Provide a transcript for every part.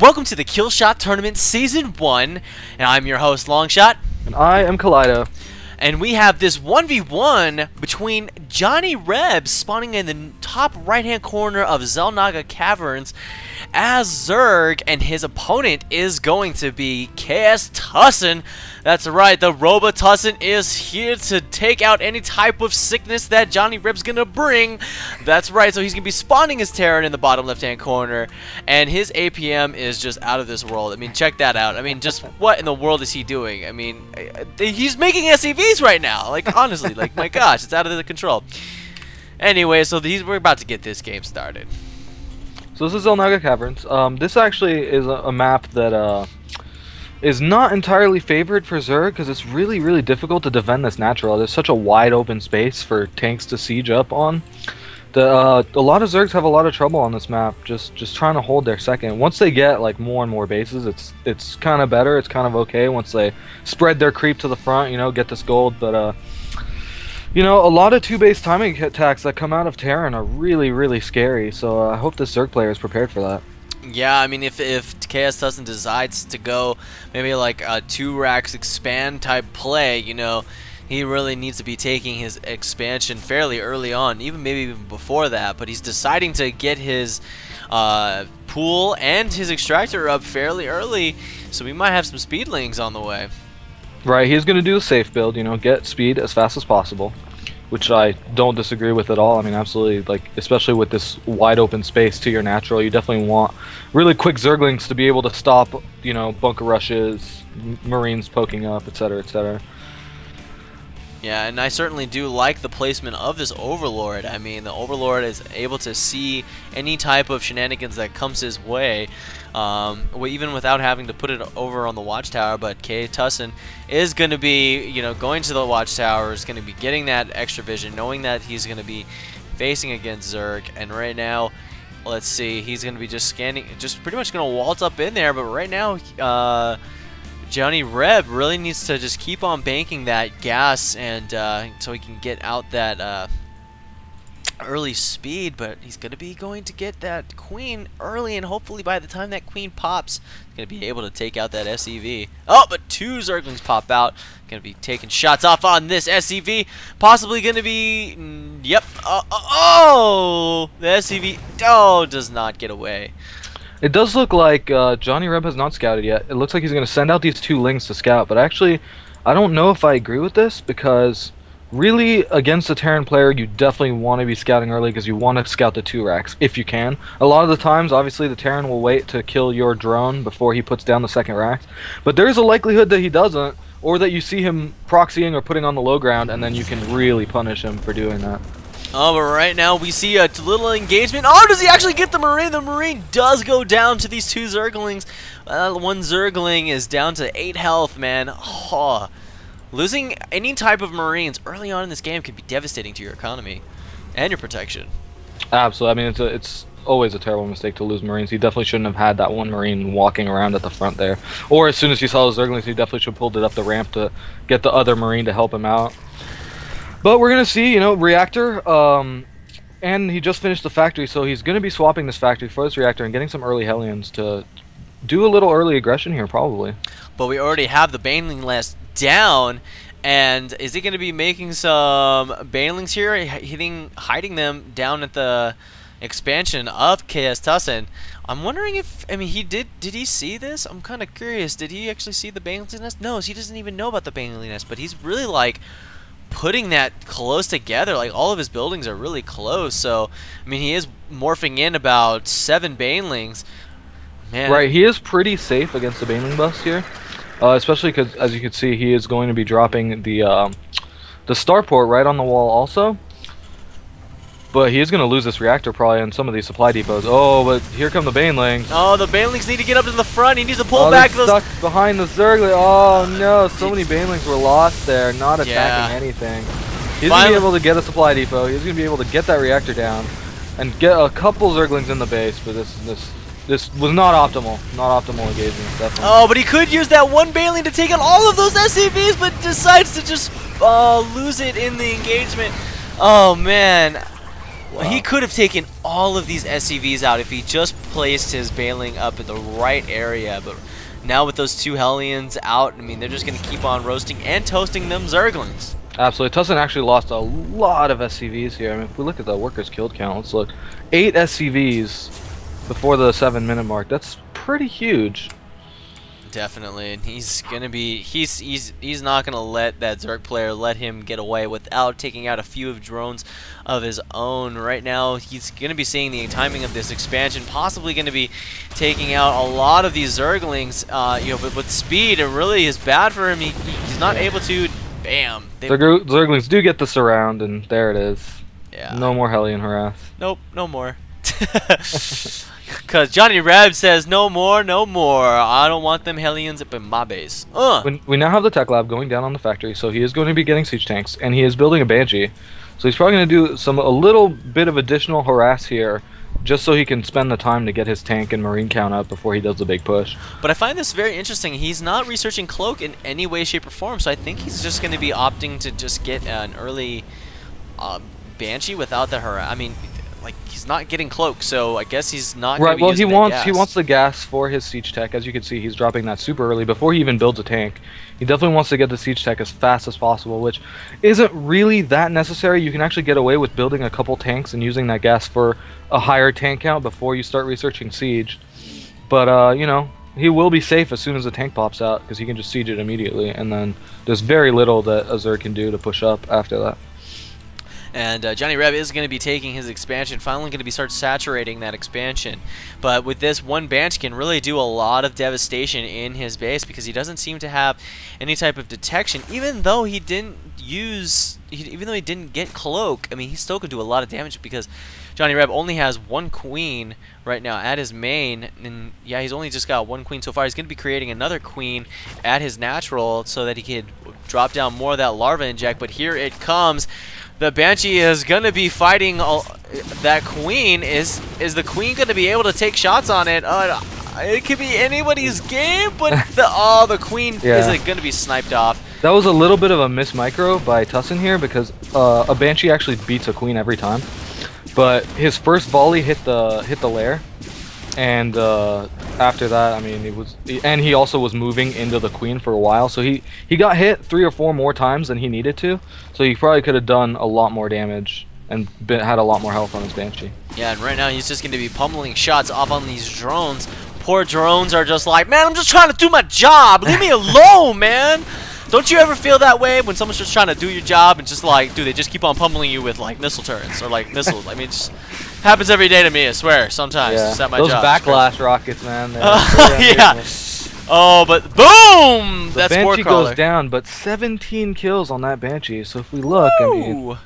Welcome to the Killshot Tournament Season 1, and I'm your host, Longshot. And I am Kaleido. And we have this 1v1 between JohnnyReb spawning in the top right-hand corner of Xel'Naga Caverns as Zerg, and his opponent is going to be ksTussin. That's right, the Ro16 is here to take out any type of sickness that JohnnyReb's gonna bring. That's right, so he's gonna be spawning his Terran in the bottom left-hand corner, and his APM is just out of this world. I mean, check that out. I mean, just what in the world is he doing? I mean, he's making SCVs right now. Like, honestly, like, my gosh, it's out of the control. Anyway, so we're about to get this game started. So this is Xel'Naga Caverns. This actually is a map that is not entirely favored for Zerg because it's really difficult to defend this natural. There's such a wide open space for tanks to siege up on. A lot of Zergs have a lot of trouble on this map just trying to hold their second. Once they get like more and more bases, it's kind of better. It's kind of okay once they spread their creep to the front, you know, get this gold. But you know, a lot of two-base timing attacks that come out of Terran are really scary. So I hope this Zerg player is prepared for that. Yeah, I mean, if ksTussin decides to go maybe like a 2 racks expand type play, you know, he really needs to be taking his expansion fairly early on, maybe even before that. But he's deciding to get his pool and his extractor up fairly early, so we might have some speedlings on the way. Right, he's going to do a safe build, you know, get speed as fast as possible, which I don't disagree with at all. I mean, absolutely, like, especially with this wide open space to your natural, you definitely want really quick Zerglings to be able to stop, you know, bunker rushes, Marines poking up, etc., etc. Yeah, and I certainly do like the placement of this Overlord. I mean, the Overlord is able to see any type of shenanigans that comes his way, even without having to put it over on the watchtower. But ksTussin is going to be, you know, going to the watchtower, is going to be getting that extra vision, knowing that he's going to be facing against Zerg. And right now, let's see, he's going to be just scanning, just pretty much going to waltz up in there. But right now, JohnnyReb really needs to just keep on banking that gas, and so he can get out that early speed. But he's going to get that queen early, and hopefully by the time that queen pops, he's going to be able to take out that SCV. Oh, but 2 Zerglings pop out. Going to be taking shots off on this SCV. Possibly going to be, yep. The SCV does not get away. It does look like JohnnyReb has not scouted yet. It looks like he's going to send out these 2 lings to scout, but actually, I don't know if I agree with this, because really, against a Terran player, you definitely want to be scouting early because you want to scout the 2 racks, if you can. A lot of the times, obviously, the Terran will wait to kill your drone before he puts down the 2nd rack, but there is a likelihood that he doesn't, or that you see him proxying or putting on the low ground, and then you can really punish him for doing that. Oh, but right now we see a little engagement. Oh, does he actually get the Marine? The Marine does go down to these 2 Zerglings. 1 Zergling is down to 8 health, man. Oh, losing any type of Marines early on in this game can be devastating to your economy and your protection. Absolutely. I mean, it's always a terrible mistake to lose Marines. He definitely shouldn't have had that 1 Marine walking around at the front there. Or as soon as he saw the Zerglings, he definitely should have pulled it up the ramp to get the other Marine to help him out. But we're going to see, you know, reactor, and he just finished the factory, so he's going to be swapping this factory for this reactor and getting some early Hellions to do a little early aggression here, probably. But we already have the Baneling list down, and is he going to be making some Banelings here, hiding them down at the expansion of ksTussin? I'm wondering if, I mean, did he see this? I'm kind of curious. Did he actually see the Baneling nest? No, he doesn't even know about the Baneling nest, but he's really, like, putting that close together. Like, all of his buildings are really close, so I mean, he is morphing in about 7 Banelings. Man, right, he is pretty safe against the Baneling bust here, especially because, as you can see, he is going to be dropping the starport right on the wall also. But he is going to lose this reactor probably on some of these supply depots. Oh, but here come the Banelings. Oh, the Banelings need to get up to the front. He needs to pull back those. Stuck behind the Zergling. Oh no, so many Banelings were lost there, not attacking anything. He's going to be able to get a supply depot. He's going to be able to get that reactor down and get a couple Zerglings in the base. But this was not optimal. Not optimal engagement, definitely. Oh, but he could use that 1 Baneling to take out all of those SCVs, but decides to just lose it in the engagement. Oh man. Wow. He could have taken all of these SCVs out if he just placed his Baneling up in the right area, but now with those 2 Hellions out, I mean, they're just going to keep on roasting and toasting them Zerglings. Absolutely. tussin actually lost a lot of SCVs here. I mean, if we look at the workers killed count, let's look. 8 SCVs before the 7-minute mark. That's pretty huge. Definitely, and he's gonna be he's not gonna let that Zerg player let him get away without taking out a few of drones of his own. Right now, he's gonna be seeing the timing of this expansion, possibly gonna be taking out a lot of these Zerglings. You know, but with speed, it really is bad for him. He's not able to. Bam. Zerglings do get the surround, and there it is. Yeah. No more Hellion harass. Nope, no more. Because JohnnyReb says, no more, no more. I don't want them Hellions up in my base. We now have the tech lab going down on the factory, so he is going to be getting siege tanks, and he is building a Banshee. So he's probably going to do a little bit of additional harass here, just so he can spend the time to get his tank and marine count up before he does the big push. But I find this very interesting. He's not researching Cloak in any way, shape, or form, so I think he's just going to be opting to just get an early Banshee without the harass. I mean, like, he's not getting Cloak, so I guess he's not going to be using that gas. He wants the gas for his siege tech. As you can see, he's dropping that super early before he even builds a tank. He definitely wants to get the siege tech as fast as possible, which isn't really that necessary. You can actually get away with building a couple tanks and using that gas for a higher tank count before you start researching siege. But, you know, he will be safe as soon as the tank pops out, because he can just siege it immediately, and then there's very little that a Zerg can do to push up after that. And JohnnyReb is going to be taking his expansion, finally going to be start saturating that expansion. But with this, one Banshee can really do a lot of devastation in his base, because he doesn't seem to have any type of detection. Even though he didn't get Cloak, I mean, he still could do a lot of damage, because JohnnyReb only has 1 Queen right now at his main, and yeah, he's only just got 1 Queen so far. He's going to be creating another Queen at his natural so that he could drop down more of that larva inject. But here it comes. The Banshee is going to be fighting that Queen. Is the Queen going to be able to take shots on it? It could be anybody's game, but the Queen is going to be sniped off. That was a little bit of a miss micro by tussin here, because a Banshee actually beats a Queen every time. But his first volley hit the lair, and after that, I mean, he also was moving into the Queen for a while, so he got hit 3 or 4 more times than he needed to, so he probably could have done a lot more damage and had a lot more health on his Banshee. Yeah, and right now he's just going to be pummeling shots off on these drones. Poor drones are just like, man, I'm just trying to do my job. Leave me alone, man. Don't you ever feel that way when someone's just trying to do your job and just like, dude, they just keep on pummeling you with like missile turrets or like missiles? I mean, it just happens every day to me, I swear. Sometimes. Yeah. It's at my Those job. backlash rockets, man. Yeah. Oh, but boom! The Banshee goes down, but 17 kills on that Banshee. So if we look, I mean,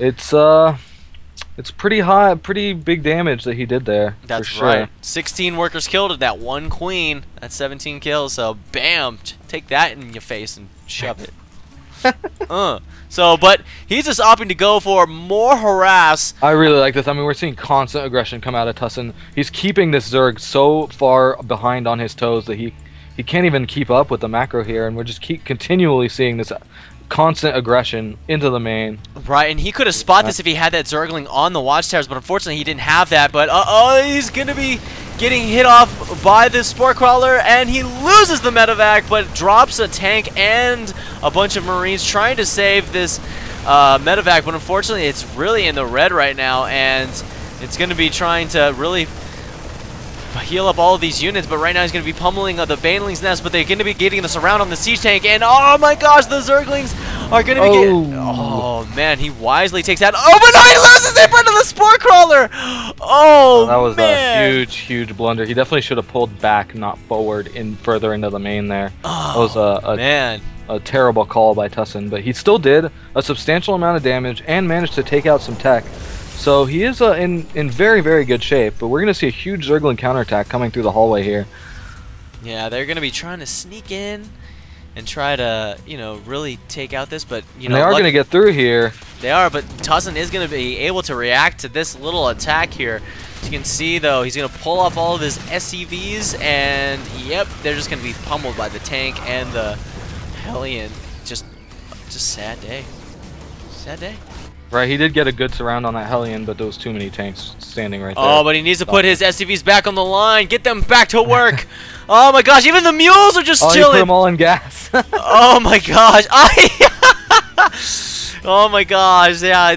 it's pretty high, pretty big damage that he did there. That's for sure. right. 16 workers killed at that 1 Queen. That's 17 kills. So bam, take that in your face and shove it. So, but he's just opting to go for more harass. I really like this. I mean, we're seeing constant aggression come out of tussin. He's keeping this Zerg so far behind on his toes that he can't even keep up with the macro here, and we're just continually seeing this constant aggression into the main. Right, and he could have spotted this if he had that Zergling on the watchtowers, but unfortunately he didn't have that. But he's gonna be getting hit off by this Spore Crawler, and he loses the medevac, but drops a tank and a bunch of Marines trying to save this medevac. But unfortunately, it's really in the red right now, and it's gonna be trying to really heal up all of these units, but right now he's going to be pummeling the Baneling's nest, but they're going to be getting this around on the siege tank, and oh my gosh, the Zerglings are going to be getting... Oh man, he wisely takes that... Oh, but no, he loses it in front of the Spore Crawler! Oh, that was man. a huge blunder. He definitely should have pulled back, not forward, further into the main there. Oh, that was a terrible call by tussin, but he still did a substantial amount of damage and managed to take out some tech. So he is in very good shape, but we're going to see a huge Zergling counterattack coming through the hallway here. Yeah, they're going to be trying to sneak in and try to, you know, really take out this, but, you know... They are going to get through here. They are, but tussin is going to be able to react to this little attack here. As you can see, though, he's going to pull off all of his SCVs, and, yep, they're just going to be pummeled by the tank and the Hellion. Just sad day. Sad day. Right, he did get a good surround on that Hellion, but there was too many tanks standing right there. Oh, but he needs to put his SCVs back on the line. Get them back to work. Oh my gosh, even the mules are just chilling. Oh, he put them all in gas. Oh my gosh. Oh my gosh, yeah.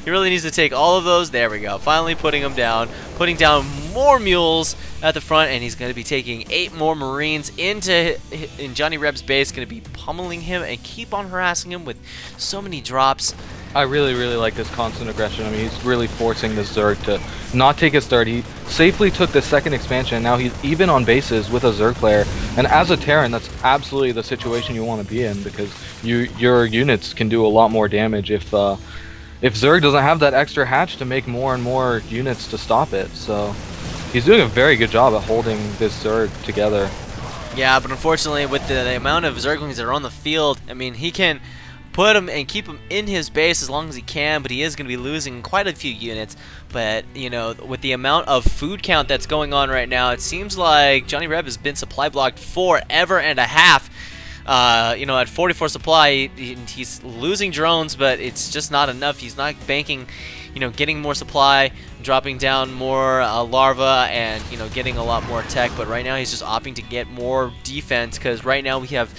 He really needs to take all of those. There we go. Finally putting them down. Putting down more mules at the front, and he's going to be taking 8 more Marines in JohnnyReb's base. Going to be pummeling him and keep on harassing him with so many drops. I really like this constant aggression. I mean, he's really forcing the Zerg to not take his third. He safely took the second expansion, and now he's even on bases with a Zerg player. And as a Terran, that's absolutely the situation you want to be in, because your units can do a lot more damage if Zerg doesn't have that extra hatch to make more and more units to stop it. So he's doing a very good job at holding this Zerg together. Yeah, but unfortunately, with the amount of Zerglings that are on the field, I mean, he can put him and keep him in his base as long as he can, but he is going to be losing quite a few units. But, you know, with the amount of food count that's going on right now, it seems like JohnnyReb has been supply blocked forever and a half. You know, at 44 supply, he's losing drones, but it's just not enough. He's not banking, you know, getting more supply, dropping down more larva, and, you know, getting a lot more tech. But right now he's just opting to get more defense, because right now we have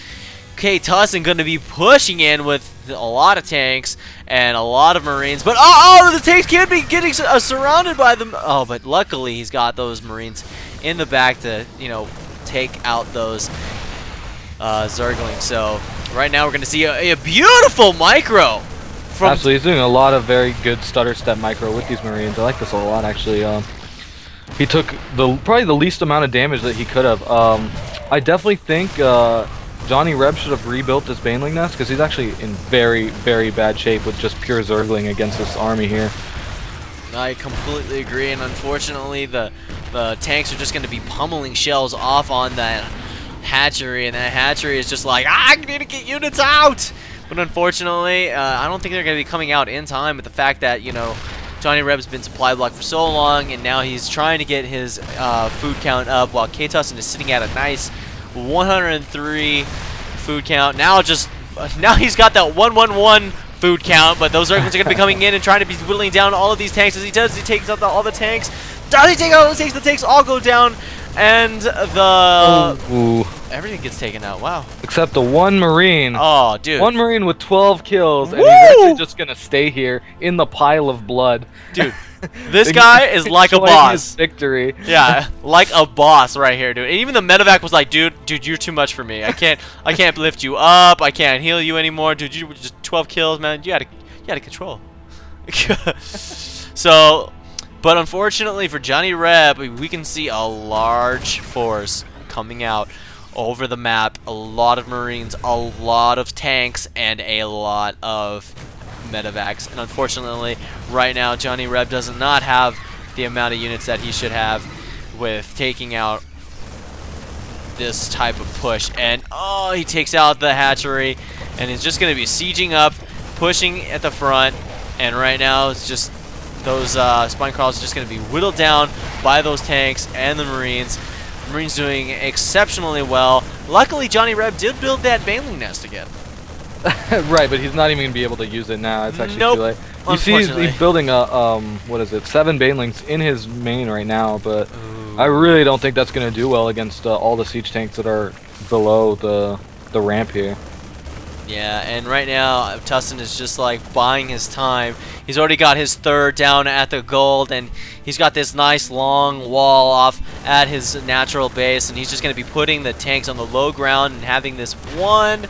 ksTussin going to be pushing in with a lot of tanks and a lot of Marines. But the tanks can't be getting surrounded by them. Oh, but luckily he's got those Marines in the back to, you know, take out those Zerglings. So right now we're going to see a beautiful micro. Absolutely, he's doing a lot of very good stutter step micro with these Marines. I like this a lot, actually. He took probably the least amount of damage that he could have. I definitely think JohnnyReb should have rebuilt this Baneling nest, because he's actually in very bad shape with just pure Zergling against this army here. I completely agree, and unfortunately the tanks are just going to be pummeling shells off on that hatchery, and that hatchery is just like, I need to get units out! But unfortunately, I don't think they're going to be coming out in time, with the fact that, you know, JohnnyReb's been supply blocked for so long, and now he's trying to get his food count up, while ksTussin is sitting at a nice 103 food count. Now he's got that 111 food count, but those Zerglings are going to be coming in and trying to be whittling down all of these tanks. As he does, he takes out all the tanks. Does he take out all the tanks? The tanks all go down, and everything gets taken out. Wow. Except the one Marine. Oh, dude. One Marine with 12 kills, and he's actually just going to stay here in the pile of blood. Dude, this guy is like a boss. Victory. Yeah, like a boss right here, dude. And even the medevac was like, dude, you're too much for me. I can't lift you up. I can't heal you anymore, dude. You were just 12 kills, man. You gotta control. So, but unfortunately for JohnnyReb, we can see a large force coming out over the map. A lot of Marines, a lot of tanks, and a lot of medevacs. And unfortunately, right now, JohnnyReb does not have the amount of units that he should have with taking out this type of push. And oh, he takes out the hatchery, and is just going to be sieging up, pushing at the front. And right now, it's just those spine crawlers are just going to be whittled down by those tanks and the Marines. Marines doing exceptionally well. Luckily, JohnnyReb did build that Baneling nest again. Right, but he's not even going to be able to use it now. It's actually too late. You see he's building a, 7 Banelings in his main right now, but I really don't think that's going to do well against all the siege tanks that are below the ramp here. Yeah, and right now, Tussin is just like buying his time. He's already got his third down at the gold, and he's got this nice long wall off at his natural base, and he's just going to be putting the tanks on the low ground and having this one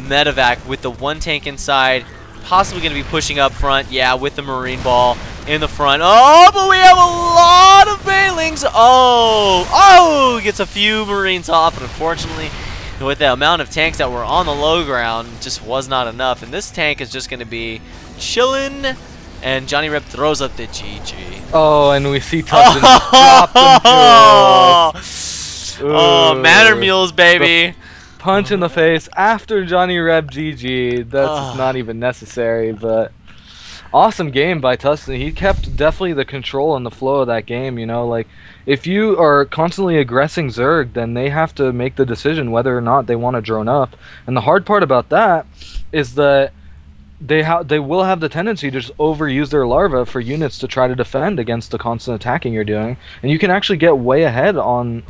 medevac with the one tank inside, possibly going to be pushing up front, yeah, with the Marine ball in the front. Oh, but we have a lot of Banelings. Oh, gets a few Marines off, but unfortunately, with the amount of tanks that were on the low ground, just was not enough. And this tank is just going to be chilling, and JohnnyReb throws up the GG. Oh, and we see Tussin drop them. Oh, Manor Mules, baby. Punch in the face after JohnnyReb GG. That's not even necessary, but awesome game by Tussin. He kept definitely the control and the flow of that game, you know, like if you are constantly aggressing Zerg, then they have to make the decision whether or not they want to drone up. And the hard part about that is that they will have the tendency to just overuse their larva for units to try to defend against the constant attacking you're doing, and you can actually get way ahead on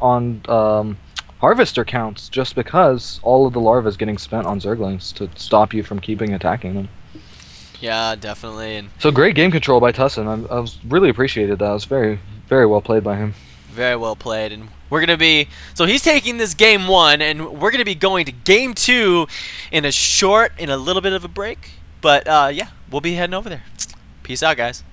harvester counts just because all of the larvae is getting spent on Zerglings to stop you from keeping attacking them. Yeah, definitely. And so great game control by tussin. I was really appreciated that. It was very well played by him. Very well played. And we're going to be... So he's taking this game 1, and we're going to be going to game 2 in a little bit of a break. But, yeah, we'll be heading over there. Peace out, guys.